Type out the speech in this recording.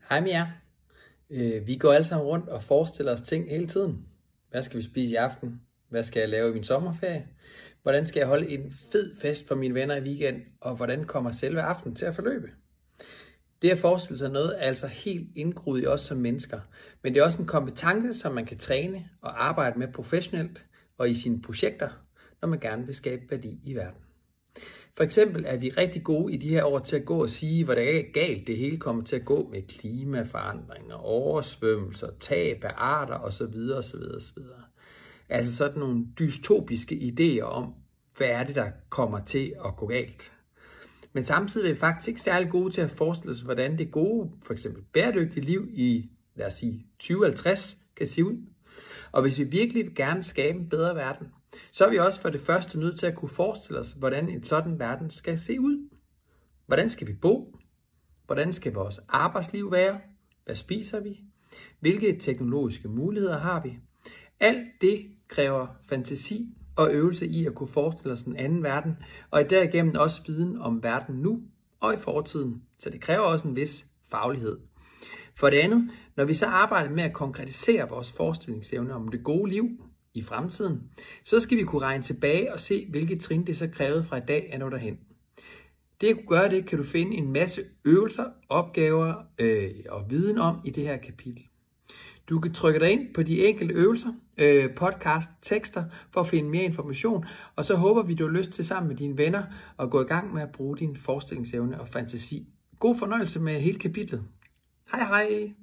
Hej med jer. Vi går alle sammen rundt og forestiller os ting hele tiden. Hvad skal vi spise i aften? Hvad skal jeg lave i min sommerferie? Hvordan skal jeg holde en fed fest for mine venner i weekend? Og hvordan kommer selve aftenen til at forløbe? Det at forestille sig noget er altså helt indgroet i os som mennesker. Men det er også en kompetence, som man kan træne og arbejde med professionelt og i sine projekter, når man gerne vil skabe værdi i verden. For eksempel er vi rigtig gode i de her år til at gå og sige, hvor det er galt det hele kommer til at gå med klimaforandringer, oversvømmelser, tab af arter osv. osv. Altså sådan nogle dystopiske idéer om, hvad er det, der kommer til at gå galt. Men samtidig er vi faktisk ikke særlig gode til at forestille os, hvordan det gode, for eksempel bæredygtige liv i, lad os sige, 2050 kan se ud. Og hvis vi virkelig vil gerne skabe en bedre verden, så er vi også for det første nødt til at kunne forestille os, hvordan en sådan verden skal se ud. Hvordan skal vi bo? Hvordan skal vores arbejdsliv være? Hvad spiser vi? Hvilke teknologiske muligheder har vi? Alt det kræver fantasi og øvelse i at kunne forestille os en anden verden, og derigennem også viden om verden nu og i fortiden. Så det kræver også en vis faglighed. For det andet, når vi så arbejder med at konkretisere vores forestillingsevne om det gode liv i fremtiden, så skal vi kunne regne tilbage og se, hvilke trin det så krævede fra i dag er nå derhen. Det at kunne gøre det, kan du finde en masse øvelser, opgaver og viden om i det her kapitel. Du kan trykke dig ind på de enkelte øvelser, podcast, tekster for at finde mere information, og så håber vi, du har lyst til sammen med dine venner at gå i gang med at bruge din forestillingsevne og fantasi. God fornøjelse med hele kapitlet. Hej hej!